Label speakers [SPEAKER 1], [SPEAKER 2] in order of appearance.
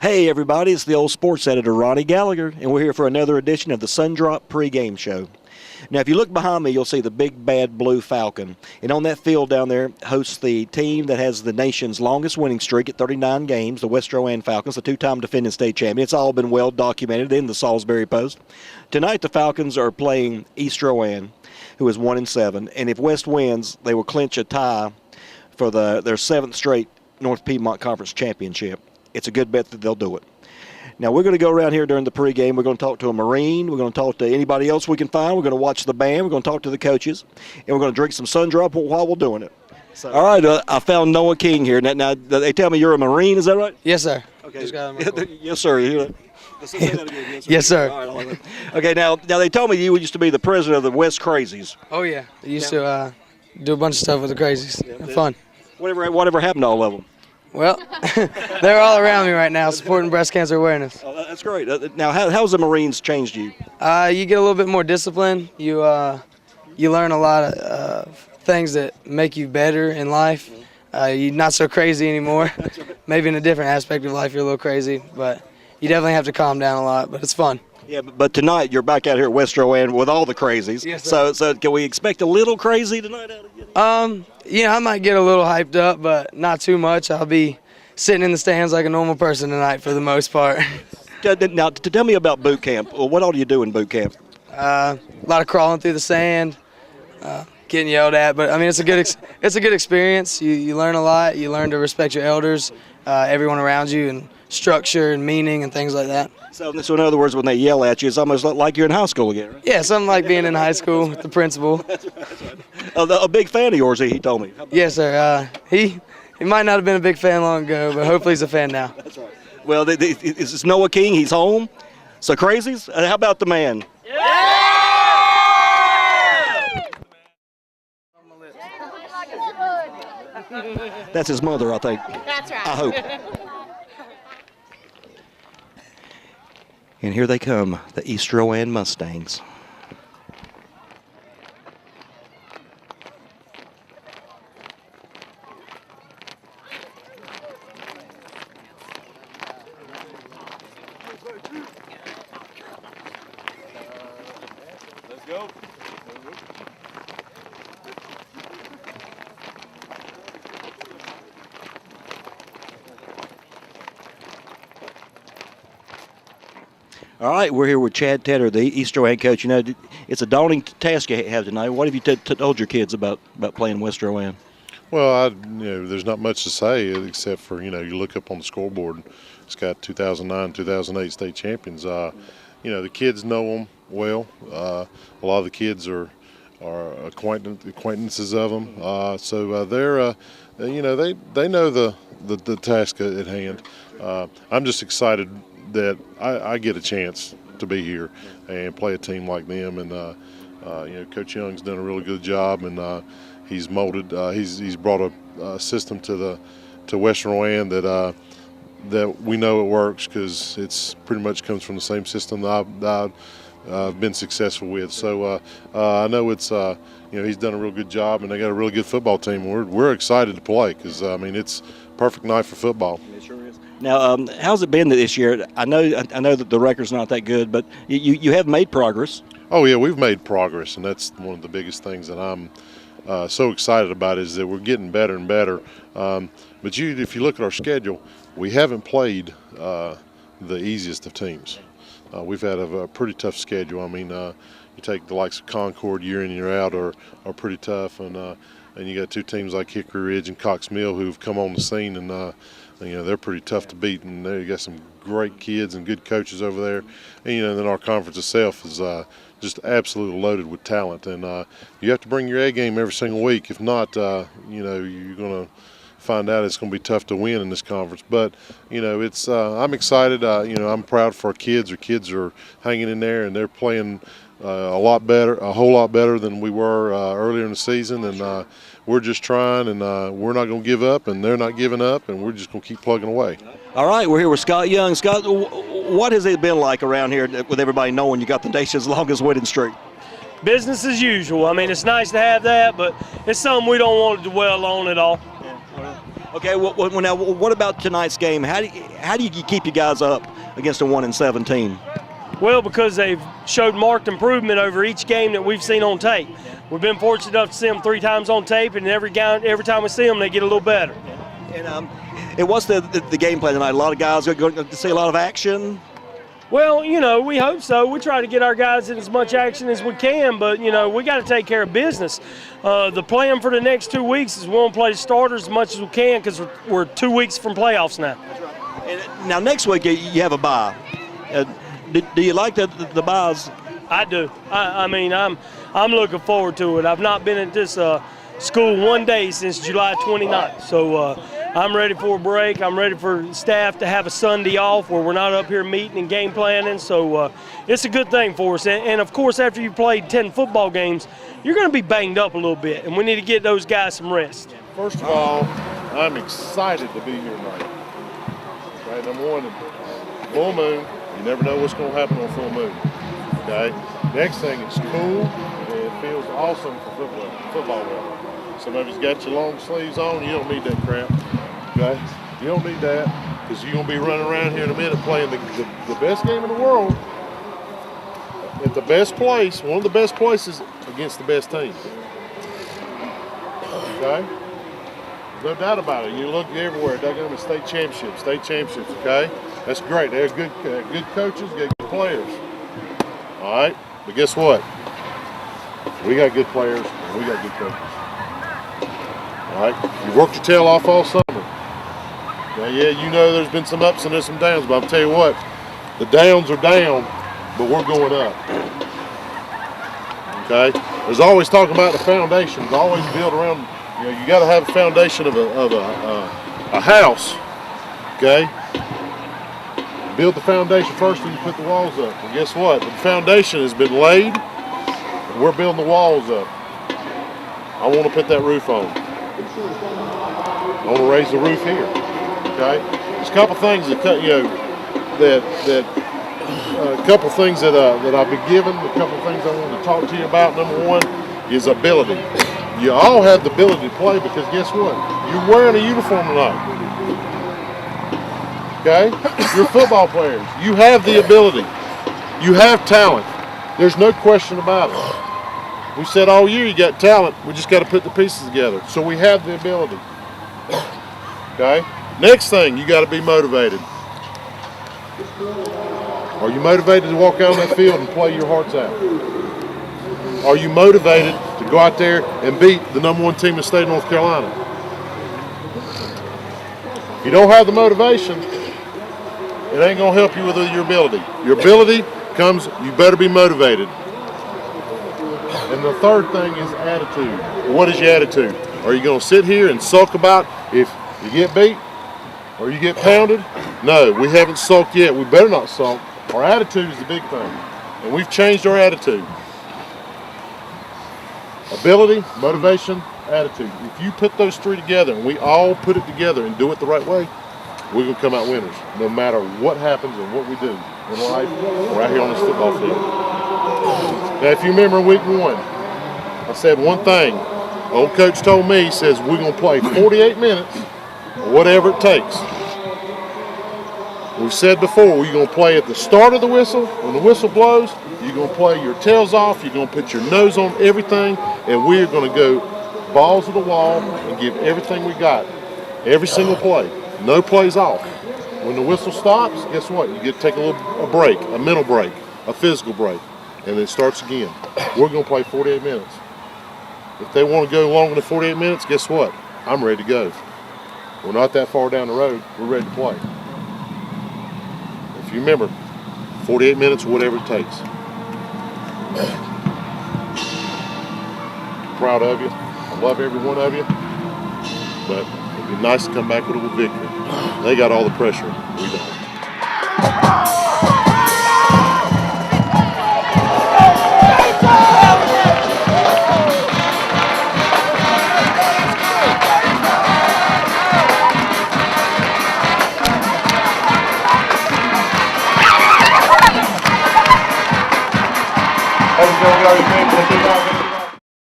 [SPEAKER 1] Hey everybody, it's the old sports editor Ronnie Gallagher, and we're here for another edition of the Sundrop pregame show. Now, if you look behind me, you'll see the big bad blue Falcon, and on that field down there hosts the team that has the nation's longest winning streak at 39 games, the West Rowan Falcons, the two-time defending state champion. It's all been well documented in the Salisbury Post. Tonight, the Falcons are playing East Rowan, who is 1-7, and if West wins, they will clinch a tie for their seventh straight North Piedmont Conference championship. It's a good bet that they'll do it. Now, we're going to go around here during the pregame. We're going to talk to a Marine. We're going to talk to anybody else we can find. We're going to watch the band. We're going to talk to the coaches. And we're going to drink some Sundrop while we're doing it. So, all right, I found Noah King here. Now, they tell me you're a Marine. Is that right?
[SPEAKER 2] Yes, sir.
[SPEAKER 1] Okay. Yes, sir.
[SPEAKER 2] Yes, sir.
[SPEAKER 1] All right, okay, now they told me you used to be the president of the West Crazies.
[SPEAKER 2] Oh, yeah. I used to do a bunch of stuff with the Crazies. Yeah, fun.
[SPEAKER 1] Whatever happened to all of them?
[SPEAKER 2] Well, they're all around me right now supporting breast cancer awareness.
[SPEAKER 1] Oh, that's great. Now, how's the Marines changed you?
[SPEAKER 2] You get a little bit more discipline. You learn a lot of things that make you better in life. You're not so crazy anymore. Maybe in a different aspect of life you're a little crazy, but you definitely have to calm down a lot, but it's fun.
[SPEAKER 1] Yeah, but tonight you're back out here at West Rowan with all the crazies.
[SPEAKER 2] Yes, sir.
[SPEAKER 1] So can we expect a little crazy tonight out of you?
[SPEAKER 2] I might get a little hyped up, but not too much. I'll be sitting in the stands like a normal person tonight for the most part.
[SPEAKER 1] Now, tell me about boot camp. Well, what all do you do in boot camp?
[SPEAKER 2] A lot of crawling through the sand, getting yelled at, but I mean it's a good experience. You learn a lot. You learn to respect your elders, everyone around you, and structure and meaning and things like that.
[SPEAKER 1] So in other words, when they yell at you, it's almost like you're in high school again, right?
[SPEAKER 2] Yeah, something like being in high school with the principal.
[SPEAKER 1] That's right. A big fan of yours, he told me.
[SPEAKER 2] Yes, sir. He might not have been a big fan long ago, but hopefully he's a fan now.
[SPEAKER 1] That's right. Well, it's Noah King. He's home. So crazies. How about the man?
[SPEAKER 3] Yeah!
[SPEAKER 1] That's his mother, I think.
[SPEAKER 3] That's right.
[SPEAKER 1] I hope. And here they come, the East Rowan Mustangs.
[SPEAKER 4] Let's go.
[SPEAKER 1] All right, we're here with Chad Tedder, the East Rowan coach. You know, it's a daunting task you have tonight. What have you told your kids about playing West Rowan?
[SPEAKER 4] Well, there's not much to say except for, you look up on the scoreboard. It's got 2009, 2008 state champions. The kids know them well. A lot of the kids are acquaintances of them. So they're, they know the task at hand. I'm just excited that I get a chance to be here and play a team like them, and Coach Young's done a really good job, and he's molded. He's brought a system to West Rowan that we know it works because it's pretty much comes from the same system that I've been successful with. So I know it's he's done a real good job, and they got a really good football team. We're excited to play because it's a perfect night for football.
[SPEAKER 1] It sure is. Now, how's it been this year? I know that the record's not that good, but you have made progress.
[SPEAKER 4] Oh yeah, we've made progress, and that's one of the biggest things that I'm so excited about is that we're getting better and better. But if you look at our schedule, we haven't played the easiest of teams. We've had a pretty tough schedule. I mean, you take the likes of Concord year in and year out are pretty tough, and you got two teams like Hickory Ridge and Cox Mill who've come on the scene, and they're pretty tough to beat, and you got some great kids and good coaches over there. And then our conference itself is just absolutely loaded with talent, and you have to bring your A game every single week. If not, you're going to find out it's going to be tough to win in this conference. But it's I'm excited. I'm proud for our kids. Our kids are hanging in there, and they're playing a whole lot better than we were earlier in the season, and we're just trying, and we're not going to give up, and they're not giving up, and we're just going to keep plugging away.
[SPEAKER 1] All right, we're here with Scott Young. Scott, what has it been like around here with everybody knowing you got the nation's longest winning streak?
[SPEAKER 5] Business as usual. I mean, it's nice to have that, but it's something we don't want to dwell on at all.
[SPEAKER 1] Okay, well, now what about tonight's game? How do you keep you guys up against a 1-7 team?
[SPEAKER 3] Well, because they've showed marked improvement over each game that we've seen on tape. We've been fortunate enough to see them 3 times on tape, and every time we see them, they get a little better.
[SPEAKER 1] And what's the game plan tonight? A lot of guys are going to see a lot of action.
[SPEAKER 3] Well, we hope so. We try to get our guys in as much action as we can, but, we got to take care of business. The plan for the next 2 weeks is we want to play the starters as much as we can because we're 2 weeks from playoffs now.
[SPEAKER 1] And now next week you have a bye. Do you like the buys?
[SPEAKER 3] I do. I mean, I'm looking forward to it. I've not been at this school 1 day since July 29th, so I'm ready for a break. I'm ready for staff to have a Sunday off where we're not up here meeting and game planning, so it's a good thing for us. And of course, after you played 10 football games, you're going to be banged up a little bit, and we need to get those guys some rest.
[SPEAKER 4] First of all, I'm excited to be here tonight. Okay, number one, full moon. You never know what's going to happen on full moon. Okay. Next thing, it's cool and it feels awesome for football weather. Some of you's got your long sleeves on. You don't need that crap. Okay. You don't need that because you're going to be running around here in a minute playing the best game in the world at the best place, one of the best places against the best team. Okay. No doubt about it. You look everywhere. They're going to state championships. Okay, that's great. They're good coaches, good players. All right, but guess what? We got good players and we got good coaches. All right, you worked your tail off all summer. Now, yeah, there's been some ups and there's some downs, but I'll tell you what, the downs are down, but we're going up. Okay, there's always talking about the foundations. Always build around. You got to have a foundation of a house, okay? Build the foundation first, and you put the walls up. And guess what? The foundation has been laid, and we're building the walls up. I want to put that roof on. I want to raise the roof here, okay? There's a couple things that a couple things that I've been given. A couple things I want to talk to you about. Number one is ability. You all have the ability to play because guess what? You're wearing a uniform tonight. Okay? You're football players. You have the ability. You have talent. There's no question about it. We said all year you got talent. We just got to put the pieces together. So we have the ability. Okay? Next thing, you got to be motivated. Are you motivated to walk out on that field and play your hearts out? Are you motivated to go out there and beat the number 1 team in the state of North Carolina? If you don't have the motivation, it ain't going to help you with your ability. Your ability comes, you better be motivated. And the third thing is attitude. What is your attitude? Are you going to sit here and sulk about if you get beat or you get pounded? No, we haven't sulked yet. We better not sulk. Our attitude is the big thing. And we've changed our attitude. Ability, motivation, attitude. If you put those 3 together and we all put it together and do it the right way, we're going to come out winners no matter what happens and what we do in life or out here on this football field. Now, if you remember week 1, I said one thing. Old coach told me, he says, we're going to play 48 minutes, whatever it takes. We've said before, we're going to play at the start of the whistle. When the whistle blows, you're going to play your tails off. You're going to put your nose on everything. And we're going to go balls to the wall and give everything we got. Every single play. No plays off. When the whistle stops, guess what? You get to take a break, a mental break, a physical break. And then it starts again. We're going to play 48 minutes. If they want to go longer than 48 minutes, guess what? I'm ready to go. We're not that far down the road. We're ready to play. If you remember, 48 minutes, whatever it takes. Proud of you. I love every one of you. But it'd be nice to come back with a victory. They got all the pressure. We don't.